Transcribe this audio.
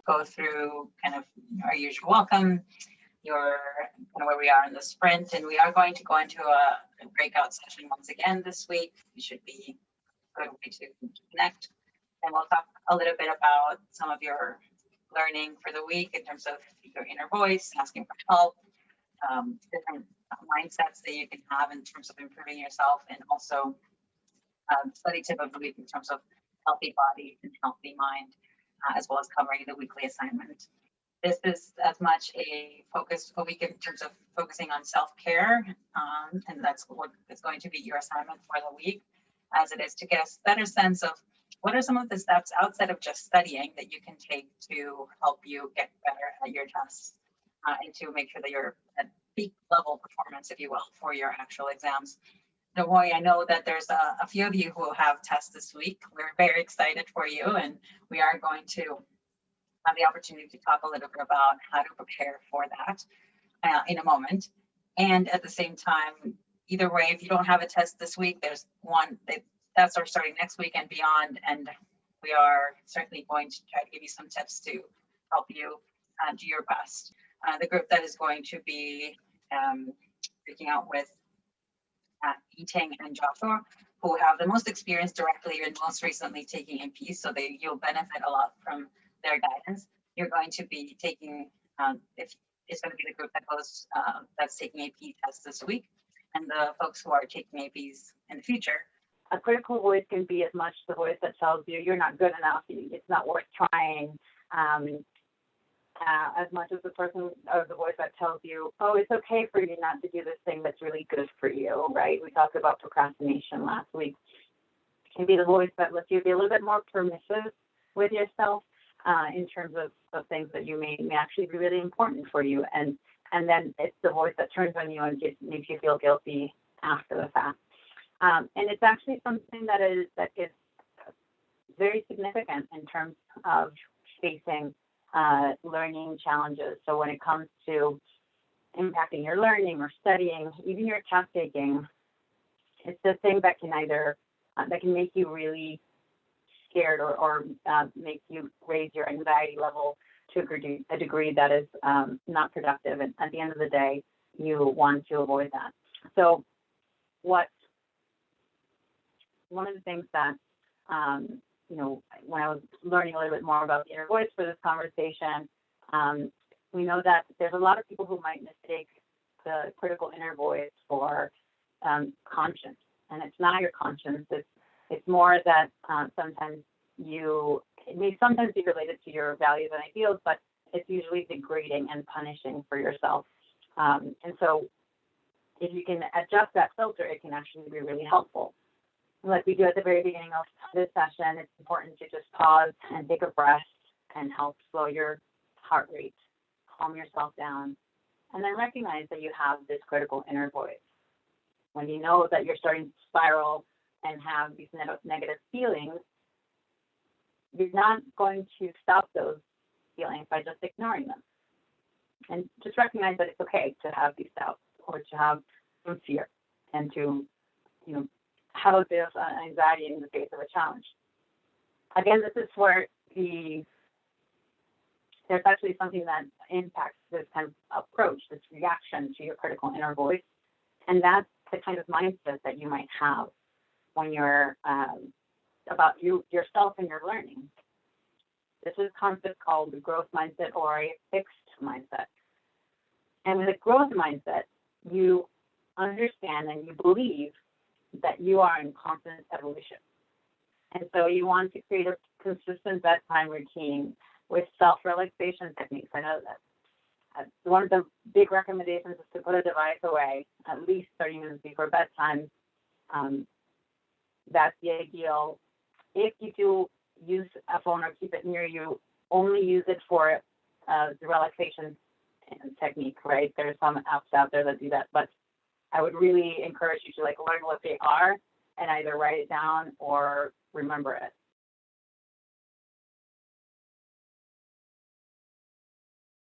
go through kind of our usual welcome, your kind of where we are in the sprint, and we are going to go into a breakout session once again this week. It should be a good way to connect, and we'll talk a little bit about some of your learning for the week in terms of your inner voice, asking for help, different mindsets that you can have in terms of improving yourself, and also study tip of the week in terms of healthy body and healthy mind, as well as covering the weekly assignment. This is as much a week in terms of focusing on self-care, and that's what is going to be your assignment for the week, as it is to get a better sense of what are some of the steps outside of just studying that you can take to help you get better at your tests, and to make sure that you're at peak level performance, if you will, for your actual exams. Don't worry, I know that there's a few of you who have tests this week. We're very excited for you, and we are going to have the opportunity to talk a little bit about how to prepare for that in a moment. And at the same time, either way, if you don't have a test this week, there's one that's starting next week and beyond, and we are certainly going to try to give you some tips to help you do your best. The group that is going to be freaking out with Yiting and Joshua, who have the most experience directly and most recently taking APs, so you'll benefit a lot from their guidance. You're going to be taking, if it's going to be the group that goes, that's taking AP tests this week, and the folks who are taking APs in the future. A critical voice can be as much the voice that tells you you're not good enough, it's not worth trying, as much as the person or the voice that tells you, oh, it's okay for you not to do this thing that's really good for you, right? We talked about procrastination last week. It can be the voice that lets you be a little bit more permissive with yourself in terms of things that you may actually be really important for you. And then it's the voice that turns on you and makes you feel guilty after the fact. And it's actually something that is very significant in terms of facing learning challenges. So when it comes to impacting your learning or studying, even your test taking, it's the thing that can that can make you really scared or make you raise your anxiety level to a degree that is not productive. And at the end of the day, you want to avoid that. So one of the things that when I was learning a little bit more about the inner voice for this conversation, we know that there's a lot of people who might mistake the critical inner voice for conscience, and it's not your conscience. It's more that it may sometimes be related to your values and ideals, but it's usually degrading and punishing for yourself. And so if you can adjust that filter, it can actually be really helpful. Like we do at the very beginning of this session, it's important to just pause and take a breath and help slow your heart rate, calm yourself down, and then recognize that you have this critical inner voice. When you know that you're starting to spiral and have these negative feelings, you're not going to stop those feelings by just ignoring them. And just recognize that it's okay to have these doubts or to have some fear and to, have a bit of anxiety in the face of a challenge. Again, this is where there's actually something that impacts this kind of approach, this reaction to your critical inner voice, and that's the kind of mindset that you might have when you're about yourself and your learning. This is a concept called the growth mindset or a fixed mindset. And with a growth mindset, you understand and you believe that you are in constant evolution. And so you want to create a consistent bedtime routine with self-relaxation techniques. I know that one of the big recommendations is to put a device away at least 30 minutes before bedtime. That's the ideal. If you do use a phone or keep it near you, only use it for the relaxation technique, right? There's some apps out there that do that, but I would really encourage you to learn what they are and either write it down or remember it.